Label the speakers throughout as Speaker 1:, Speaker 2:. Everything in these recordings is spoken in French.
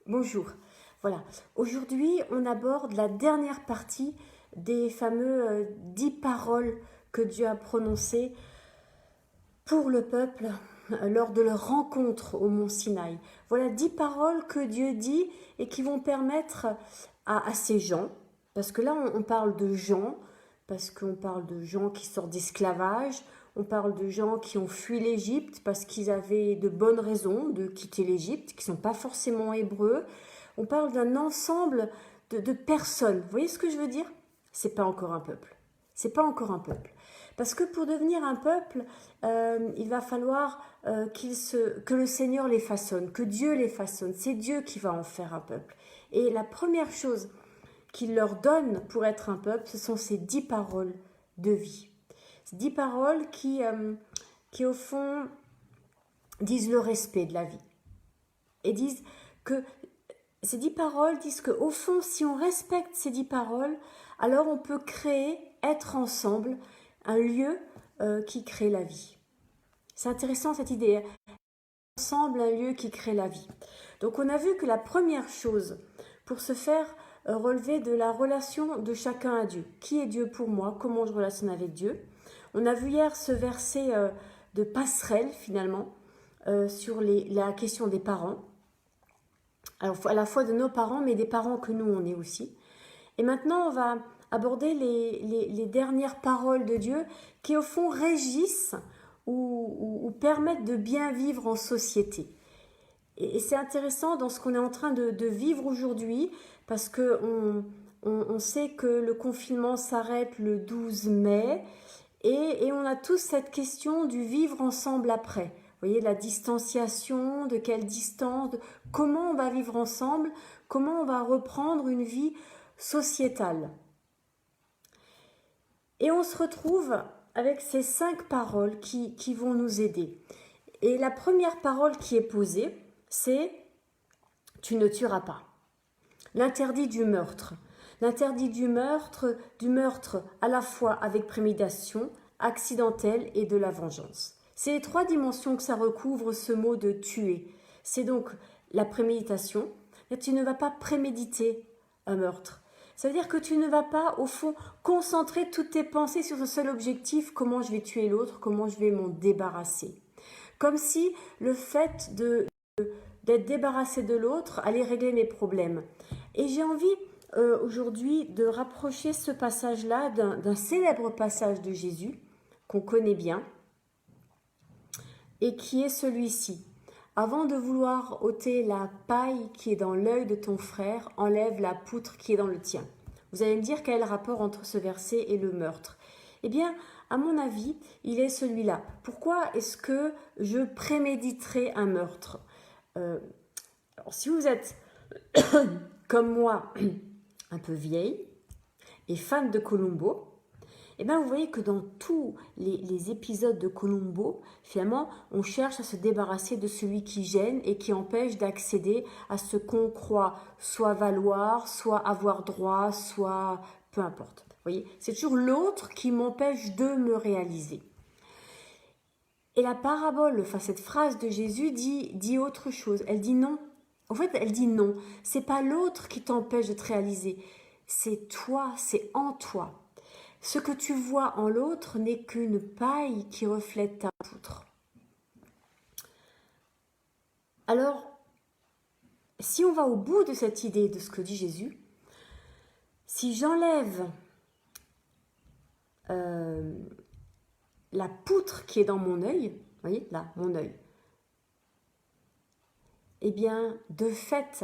Speaker 1: Bonjour. Voilà. Aujourd'hui, on aborde la dernière partie des fameux 10 paroles que Dieu a prononcées pour le peuple lors de leur rencontre au mont Sinaï. Voilà 10 paroles que Dieu dit et qui vont permettre à ces gens, parce que là on parle de gens, parce qu'on parle de gens qui sortent d'esclavage, on parle de gens qui ont fui l'Égypte parce qu'ils avaient de bonnes raisons de quitter l'Égypte, qui ne sont pas forcément hébreux. On parle d'un ensemble de personnes. Vous voyez ce que je veux dire? C'est pas encore un peuple. C'est pas encore un peuple. Parce que pour devenir un peuple, il va falloir que le Seigneur les façonne, que Dieu les façonne. C'est Dieu qui va en faire un peuple. Et la première chose qu'il leur donne pour être un peuple, ce sont ces 10 paroles de vie. Ces 10 paroles qui au fond, disent le respect de la vie. Et disent que ces 10 paroles disent qu'au fond, si on respecte ces 10 paroles, alors on peut créer, être ensemble, un lieu qui crée la vie. C'est intéressant cette idée, ensemble un lieu qui crée la vie. Donc on a vu que la première chose pour se faire relever de la relation de chacun à Dieu. Qui est Dieu pour moi? Comment je relationne avec Dieu? On a vu hier ce verset de passerelle finalement sur la question des parents. Alors à la fois de nos parents, mais des parents que nous on est aussi. Et maintenant on va aborder les dernières paroles de Dieu qui au fond régissent ou permettent de bien vivre en société. Et c'est intéressant dans ce qu'on est en train de vivre aujourd'hui parce qu'on sait que le confinement s'arrête le 12 mai et on a tous cette question du vivre ensemble après. Vous voyez, la distanciation, de quelle distance, comment on va vivre ensemble, comment on va reprendre une vie sociétale. Et on se retrouve avec ces 5 paroles qui vont nous aider. Et la première parole qui est posée, c'est « tu ne tueras pas ». L'interdit du meurtre. L'interdit du meurtre à la fois avec préméditation, accidentelle et de la vengeance. C'est les 3 dimensions que ça recouvre ce mot de tuer. C'est donc la préméditation. Tu ne vas pas préméditer un meurtre. Ça veut dire que tu ne vas pas, au fond, concentrer toutes tes pensées sur ce seul objectif, comment je vais tuer l'autre, comment je vais m'en débarrasser. Comme si le fait d'être débarrassé de l'autre allait régler mes problèmes. Et j'ai envie aujourd'hui de rapprocher ce passage-là d'un célèbre passage de Jésus qu'on connaît bien et qui est celui-ci. Avant de vouloir ôter la paille qui est dans l'œil de ton frère, enlève la poutre qui est dans le tien. Vous allez me dire quel est le rapport entre ce verset et le meurtre. Eh bien, à mon avis, il est celui-là. Pourquoi est-ce que je préméditerai un meurtre? Alors, si vous êtes comme moi, un peu vieille et fan de Columbo, eh bien vous voyez que dans tous les épisodes de Columbo, finalement, on cherche à se débarrasser de celui qui gêne et qui empêche d'accéder à ce qu'on croit soit valoir, soit avoir droit, soit peu importe. Vous voyez, c'est toujours l'autre qui m'empêche de me réaliser. Et la parabole, enfin cette phrase de Jésus dit autre chose. Elle dit non. En fait, elle dit non. C'est pas l'autre qui t'empêche de te réaliser. C'est toi, c'est en toi. Ce que tu vois en l'autre n'est qu'une paille qui reflète ta poutre. Alors, si on va au bout de cette idée de ce que dit Jésus, si j'enlève la poutre qui est dans mon œil, vous voyez, là, mon œil, eh bien, de fait,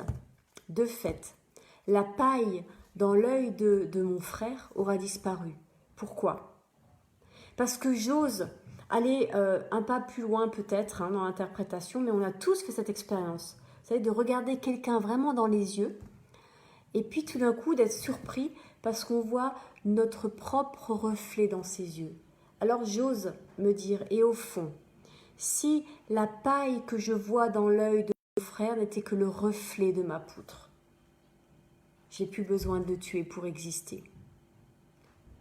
Speaker 1: la paille dans l'œil de mon frère aura disparu. Pourquoi? Parce que j'ose aller un pas plus loin peut-être dans l'interprétation, mais on a tous fait cette expérience. Vous savez, de regarder quelqu'un vraiment dans les yeux, et puis tout d'un coup d'être surpris parce qu'on voit notre propre reflet dans ses yeux. Alors j'ose me dire, et au fond, si la paille que je vois dans l'œil de mon frère n'était que le reflet de ma poutre, j'ai plus besoin de le tuer pour exister.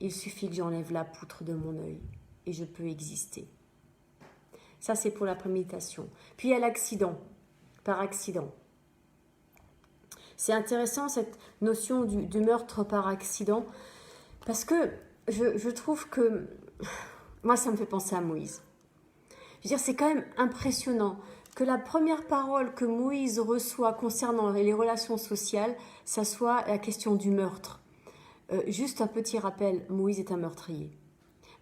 Speaker 1: Il suffit que j'enlève la poutre de mon œil et je peux exister. Ça, c'est pour la préméditation. Puis il y a l'accident, par accident. C'est intéressant cette notion du meurtre par accident, parce que je trouve que, moi ça me fait penser à Moïse. Je veux dire, c'est quand même impressionnant que la première parole que Moïse reçoit concernant les relations sociales, ça soit la question du meurtre. Juste un petit rappel, Moïse est un meurtrier.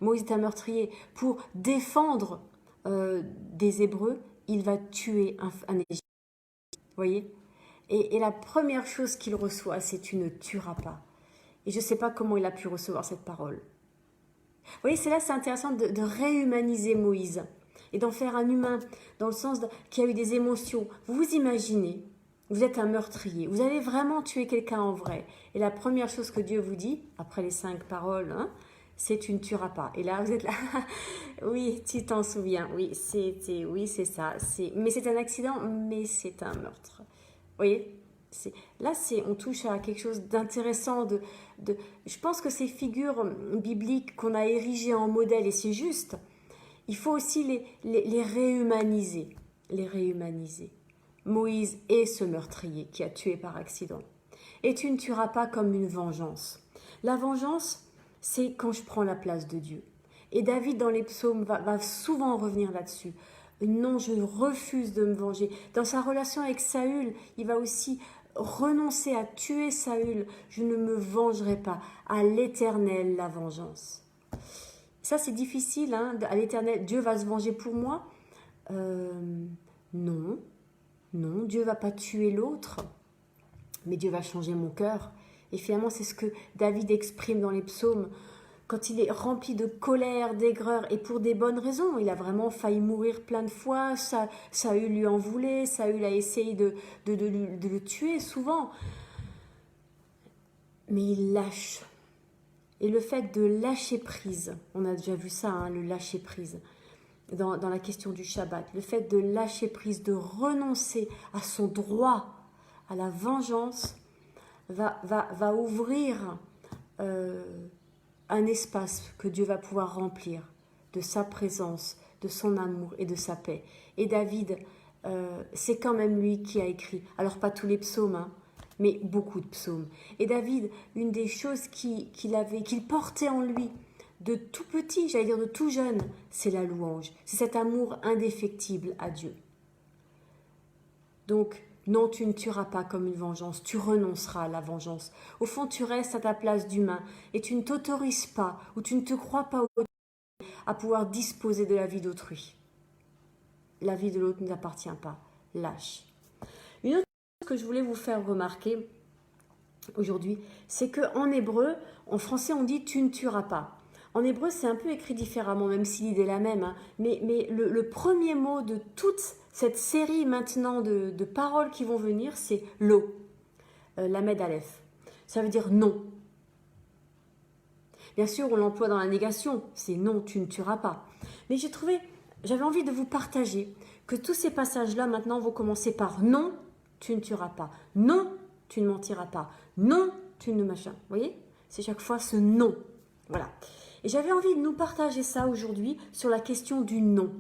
Speaker 1: Moïse est un meurtrier. Pour défendre des Hébreux, il va tuer un Égyptien. Vous voyez? Et la première chose qu'il reçoit, c'est tu ne tueras pas. Et je ne sais pas comment il a pu recevoir cette parole. Vous voyez, c'est intéressant de réhumaniser Moïse et d'en faire un humain, dans le sens qu'il y a eu des émotions. Vous vous imaginez, vous êtes un meurtrier, vous allez vraiment tuer quelqu'un en vrai. Et la première chose que Dieu vous dit, après les 5 paroles, hein, c'est tu ne tueras pas. Et là, vous êtes là, oui, tu t'en souviens, oui, c'est ça. Mais c'est un accident, mais c'est un meurtre. Vous voyez, là, on touche à quelque chose d'intéressant. Je pense que ces figures bibliques qu'on a érigées en modèle, et c'est juste, il faut aussi les réhumaniser. Les réhumaniser. Moïse est ce meurtrier qui a tué par accident. Et tu ne tueras pas comme une vengeance. La vengeance, c'est quand je prends la place de Dieu. Et David, dans les psaumes, va souvent revenir là-dessus. Non, je refuse de me venger. Dans sa relation avec Saül, il va aussi renoncer à tuer Saül. Je ne me vengerai pas. À l'Éternel, la vengeance. Ça, c'est difficile, hein, à l'Éternel. Dieu va se venger pour moi? Non. Non, Dieu ne va pas tuer l'autre. Mais Dieu va changer mon cœur. Et finalement, c'est ce que David exprime dans les psaumes. Quand il est rempli de colère, d'aigreur, et pour des bonnes raisons. Il a vraiment failli mourir plein de fois. Saül lui en voulait. Saül a essayé de le tuer souvent. Mais il lâche. Et le fait de lâcher prise, on a déjà vu ça, hein, le lâcher prise, dans la question du Shabbat, le fait de lâcher prise, de renoncer à son droit, à la vengeance, va ouvrir un espace que Dieu va pouvoir remplir de sa présence, de son amour et de sa paix. Et David, c'est quand même lui qui a écrit, alors pas tous les psaumes, hein, mais beaucoup de psaumes. Et David, une des choses qu'il portait en lui, de tout petit, j'allais dire de tout jeune, c'est la louange. C'est cet amour indéfectible à Dieu. Donc, non, tu ne tueras pas comme une vengeance, tu renonceras à la vengeance. Au fond, tu restes à ta place d'humain et tu ne t'autorises pas ou tu ne te crois pas à pouvoir disposer de la vie d'autrui. La vie de l'autre ne t'appartient pas. Lâche. Une autre chose que je voulais vous faire remarquer aujourd'hui, c'est qu'en hébreu, en français, on dit « tu ne tueras pas ». En hébreu, c'est un peu écrit différemment, même si l'idée est la même. Hein. Mais le premier mot de toute cette série maintenant de paroles qui vont venir, c'est « lo », lamed aleph. Ça veut dire « non ». Bien sûr, on l'emploie dans la négation, c'est « non, tu ne tueras pas ». Mais j'avais envie de vous partager que tous ces passages-là, maintenant, vont commencer par « non, tu ne tueras pas »,« non, tu ne mentiras pas »,« non, tu ne machin ». Vous voyez? C'est chaque fois ce « non ». Voilà. Et j'avais envie de nous partager ça aujourd'hui sur la question du non.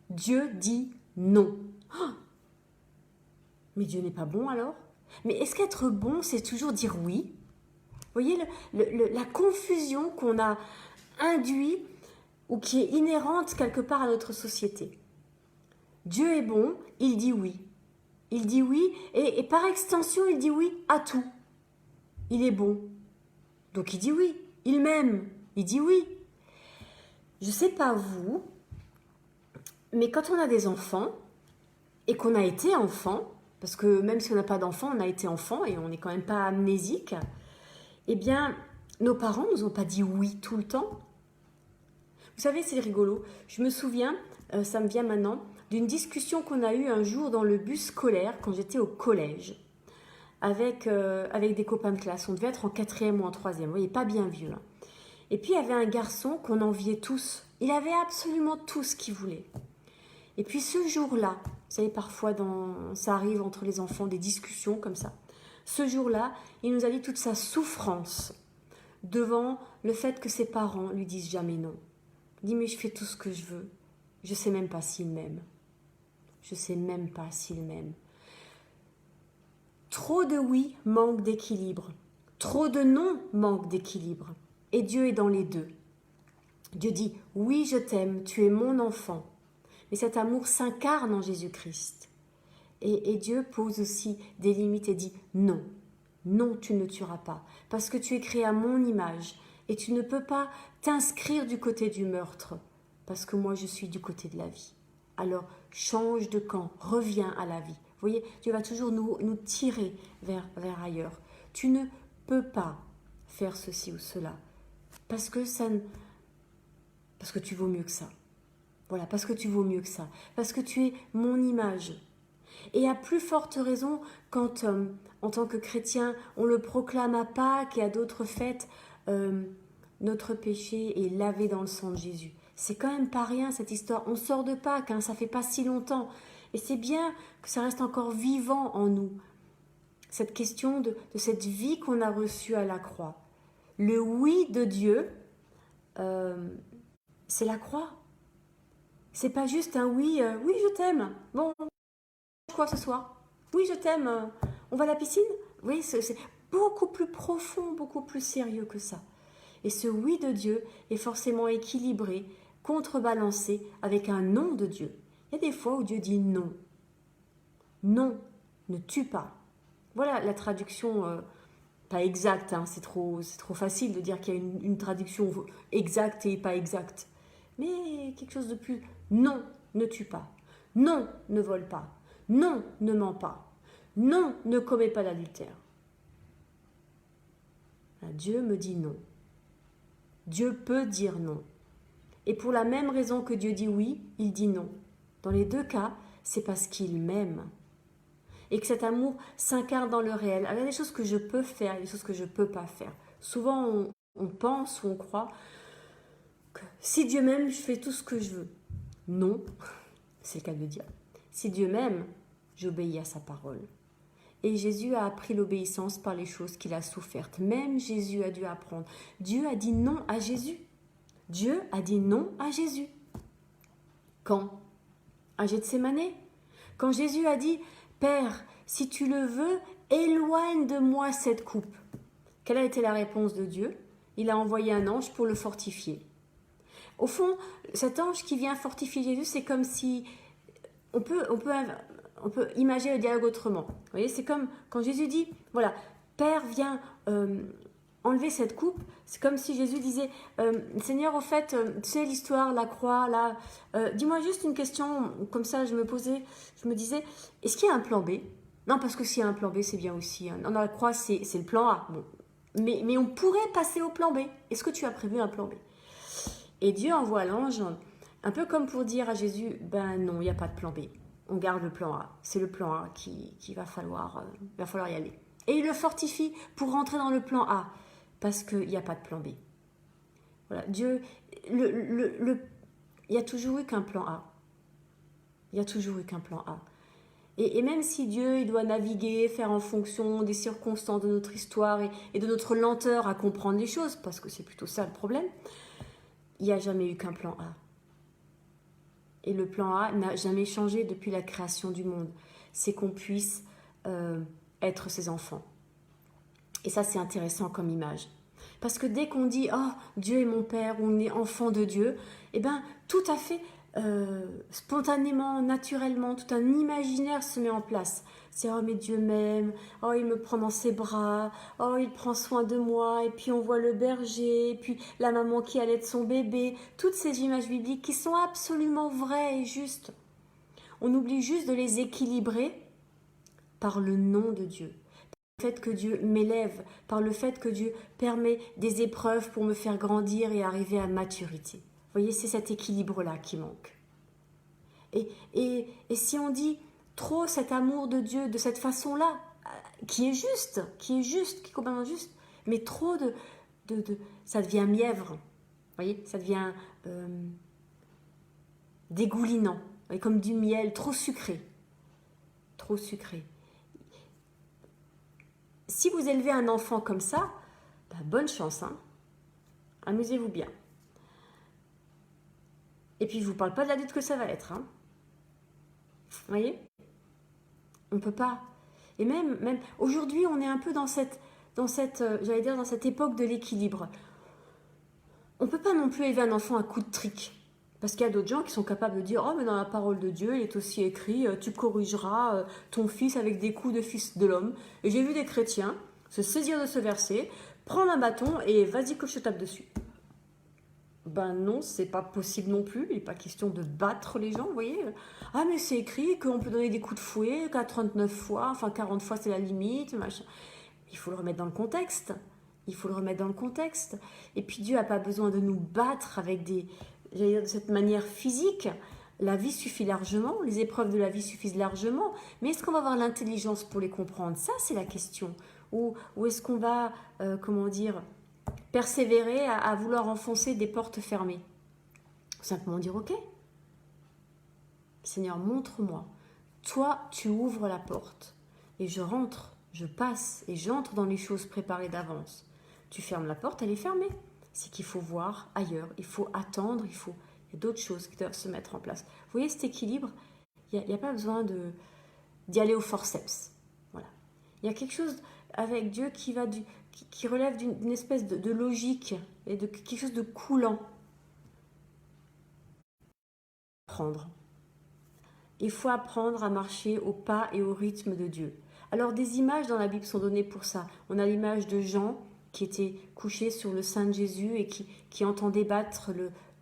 Speaker 1: Dieu dit non. Oh, mais Dieu n'est pas bon alors? Mais est-ce qu'être bon, c'est toujours dire oui? Vous voyez la confusion qu'on a induit ou qui est inhérente quelque part à notre société. Dieu est bon, il dit oui. Il dit oui et par extension, il dit oui à tout. Il est bon. Donc il dit oui. Il m'aime. Il dit oui. Je ne sais pas vous, mais quand on a des enfants et qu'on a été enfant, parce que même si on n'a pas d'enfant, on a été enfant et on n'est quand même pas amnésique, eh bien, nos parents ne nous ont pas dit oui tout le temps. Vous savez, c'est rigolo. Je me souviens, ça me vient maintenant, d'une discussion qu'on a eue un jour dans le bus scolaire quand j'étais au collège avec des copains de classe. On devait être en 4e ou en 3e, vous voyez, pas bien vieux. Hein. Et puis, il y avait un garçon qu'on enviait tous. Il avait absolument tout ce qu'il voulait. Et puis, ce jour-là, vous savez, parfois, ça arrive entre les enfants, des discussions comme ça. Ce jour-là, il nous a dit toute sa souffrance devant le fait que ses parents lui disent jamais non. Il dit, mais je fais tout ce que je veux. Je ne sais même pas s'il m'aime. Je ne sais même pas s'il m'aime. Trop de oui manque d'équilibre. Trop de non manque d'équilibre. Et Dieu est dans les deux. Dieu dit, oui, je t'aime, tu es mon enfant. Mais cet amour s'incarne en Jésus-Christ. Et Dieu pose aussi des limites et dit, non, non, tu ne tueras pas, parce que tu es créé à mon image, et tu ne peux pas t'inscrire du côté du meurtre, parce que moi je suis du côté de la vie. Alors change de camp, reviens à la vie. Vous voyez, Dieu va toujours nous tirer vers ailleurs. Tu ne peux pas faire ceci ou cela, parce que tu vaux mieux que ça. Voilà, parce que tu vaux mieux que ça, parce que tu es mon image. Et à plus forte raison quand, en tant que chrétien, on le proclame à Pâques et à d'autres fêtes, notre péché est lavé dans le sang de Jésus. C'est quand même pas rien cette histoire. On sort de Pâques, hein, ça fait pas si longtemps. Et c'est bien que ça reste encore vivant en nous. Cette question de cette vie qu'on a reçue à la croix. Le oui de Dieu, c'est la croix. C'est pas juste un oui, oui je t'aime. Bon, quoi ce soir? Oui, je t'aime. On va à la piscine? Oui, c'est beaucoup plus profond, beaucoup plus sérieux que ça. Et ce oui de Dieu est forcément équilibré, contrebalancé avec un non de Dieu. Il y a des fois où Dieu dit non. Non, ne tue pas. Voilà la traduction, pas exacte, hein, c'est trop facile de dire qu'il y a une traduction exacte et pas exacte. Mais quelque chose de plus, non, ne tue pas. Non, ne vole pas. Non, ne mens pas. Non, ne commets pas l'adultère. Dieu me dit non. Dieu peut dire non. Et pour la même raison que Dieu dit oui, il dit non. Dans les deux cas, c'est parce qu'il m'aime. Et que cet amour s'incarne dans le réel. Alors, il y a des choses que je peux faire, des choses que je ne peux pas faire. Souvent, on pense ou on croit que si Dieu m'aime, je fais tout ce que je veux. Non, c'est le cas de dire. Si Dieu m'aime, j'obéis à sa parole. Et Jésus a appris l'obéissance par les choses qu'il a souffertes. Même Jésus a dû apprendre. Dieu a dit non à Jésus. Dieu a dit non à Jésus. Quand? À Gethsémane. Quand Jésus a dit, Père, si tu le veux, éloigne de moi cette coupe. Quelle a été la réponse de Dieu? Il a envoyé un ange pour le fortifier. Au fond, cet ange qui vient fortifier Jésus, c'est comme si... On peut imaginer le dialogue autrement. Vous voyez, c'est comme quand Jésus dit, voilà, Père, viens enlever cette coupe. C'est comme si Jésus disait, Seigneur, au fait, tu sais l'histoire, la croix, là, dis-moi juste une question, comme ça je me disais, est-ce qu'il y a un plan B? Non, parce que s'il y a un plan B, c'est bien aussi. Hein. Non, la croix, c'est le plan A. Bon. Mais on pourrait passer au plan B. Est-ce que tu as prévu un plan B? Et Dieu envoie l'ange, un peu comme pour dire à Jésus, ben non, il n'y a pas de plan B. On garde le plan A. C'est le plan A qui va falloir y aller. Et il le fortifie pour rentrer dans le plan A, parce qu'il n'y a pas de plan B. Voilà, Dieu, il n'y a toujours eu qu'un plan A. Il n'y a toujours eu qu'un plan A. Et même si Dieu il doit naviguer, faire en fonction des circonstances de notre histoire et de notre lenteur à comprendre les choses, parce que c'est plutôt ça le problème, il n'y a jamais eu qu'un plan A. Et le plan A n'a jamais changé depuis la création du monde. C'est qu'on puisse être ses enfants. Et ça, c'est intéressant comme image. Parce que dès qu'on dit « Oh, Dieu est mon Père » ou « On est enfant de Dieu », eh bien, tout à fait spontanément, naturellement, tout un imaginaire se met en place. C'est « Oh, mais Dieu m'aime, oh, il me prend dans ses bras, oh, il prend soin de moi », et puis on voit le berger, et puis la maman qui allait de son bébé, toutes ces images bibliques qui sont absolument vraies et justes. On oublie juste de les équilibrer par le nom de Dieu. Par le fait que Dieu m'élève, par le fait que Dieu permet des épreuves pour me faire grandir et arriver à maturité. Vous voyez, c'est cet équilibre-là qui manque. Et si on dit trop cet amour de Dieu de cette façon-là, qui est juste, qui est complètement juste, mais trop ça devient mièvre, vous voyez, ça devient dégoulinant, comme du miel, trop sucré. Trop sucré. Si vous élevez un enfant comme ça, bah bonne chance, hein. Amusez-vous bien. Et puis je ne vous parle pas de l'adulte que ça va être. Hein. Vous voyez? On ne peut pas. Et même aujourd'hui, on est un peu dans cette j'allais dire, dans cette époque de l'équilibre. On ne peut pas non plus élever un enfant à coup de trick. Parce qu'il y a d'autres gens qui sont capables de dire « Oh, mais dans la parole de Dieu, il est aussi écrit tu corrigeras ton fils avec des coups de fils de l'homme. » Et j'ai vu des chrétiens se saisir de ce verset, prendre un bâton et vas-y que je te tape dessus. Ben non, c'est pas possible non plus. Il n'est pas question de battre les gens, vous voyez. Ah, mais c'est écrit qu'on peut donner des coups de fouet qu'à 39 fois, enfin 40 fois c'est la limite, machin. Il faut le remettre dans le contexte. Il faut le remettre dans le contexte. Et puis Dieu n'a pas besoin de nous battre avec j'allais dire, de cette manière physique. La vie suffit largement, les épreuves de la vie suffisent largement. Mais est-ce qu'on va avoir l'intelligence pour les comprendre? Ça, c'est la question. Ou est-ce qu'on va, comment dire, persévérer à vouloir enfoncer des portes fermées? Simplement dire ok. Seigneur, montre-moi. Toi, tu ouvres la porte. Et je rentre, je passe et j'entre dans les choses préparées d'avance. Tu fermes la porte, elle est fermée. C'est qu'il faut voir ailleurs, il faut attendre, il y a d'autres choses qui doivent se mettre en place. Vous voyez cet équilibre? Il n'y a pas besoin d'y aller au forceps. Voilà. Il y a quelque chose avec Dieu qui relève d'une espèce de logique et de quelque chose de coulant. Prendre. Il faut apprendre à marcher au pas et au rythme de Dieu. Alors des images dans la Bible sont données pour ça. On a l'image de Jean qui était couché sur le sein de Jésus et qui entendait battre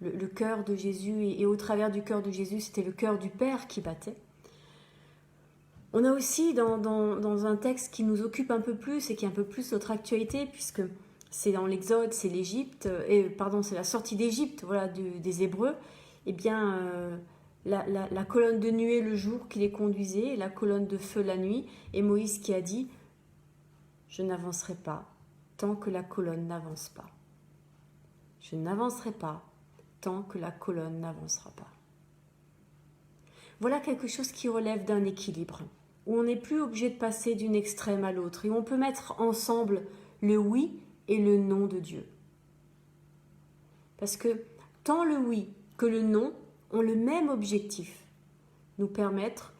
Speaker 1: le cœur de Jésus et au travers du cœur de Jésus, c'était le cœur du Père qui battait. On a aussi dans un texte qui nous occupe un peu plus et qui est un peu plus notre actualité puisque c'est dans l'Exode, c'est l'Égypte, c'est la sortie d'Égypte, voilà, des Hébreux. Eh bien, la colonne de nuée le jour qui les conduisait, et la colonne de feu la nuit, et Moïse qui a dit « Je n'avancerai pas tant que la colonne n'avance pas. Je n'avancerai pas tant que la colonne n'avancera pas. » Voilà quelque chose qui relève d'un équilibre, où on n'est plus obligé de passer d'une extrême à l'autre, et où on peut mettre ensemble le oui et le non de Dieu. Parce que tant le oui que le non ont le même objectif, nous permettre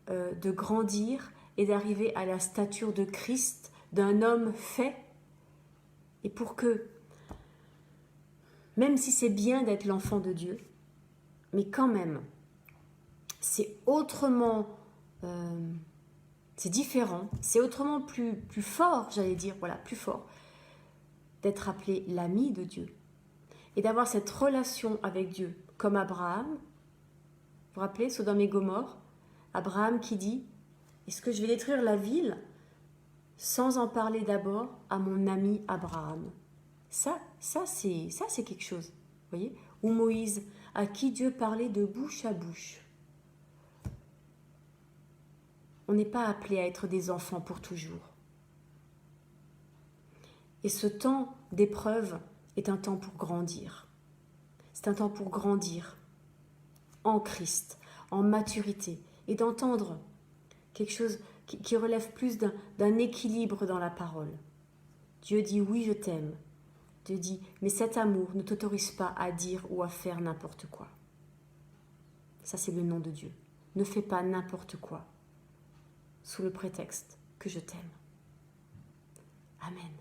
Speaker 1: de grandir et d'arriver à la stature de Christ, d'un homme fait, et pour que, même si c'est bien d'être l'enfant de Dieu, mais quand même, c'est autrement, c'est différent, c'est autrement plus fort, j'allais dire, voilà, plus fort, d'être appelé l'ami de Dieu, et d'avoir cette relation avec Dieu, comme Abraham. Vous vous rappelez, Sodome et Gomorrhe, Abraham qui dit « Est-ce que je vais détruire la ville sans en parler d'abord à mon ami Abraham ?» Ça c'est quelque chose, vous voyez. Ou Moïse, à qui Dieu parlait de bouche à bouche. On n'est pas appelé à être des enfants pour toujours. Et ce temps d'épreuve est un temps pour grandir. C'est un temps pour grandir en Christ, en maturité, et d'entendre quelque chose qui relève plus d'un équilibre dans la parole. Dieu dit oui, je t'aime. Dieu dit mais cet amour ne t'autorise pas à dire ou à faire n'importe quoi. Ça c'est le nom de Dieu. Ne fais pas n'importe quoi sous le prétexte que je t'aime. Amen.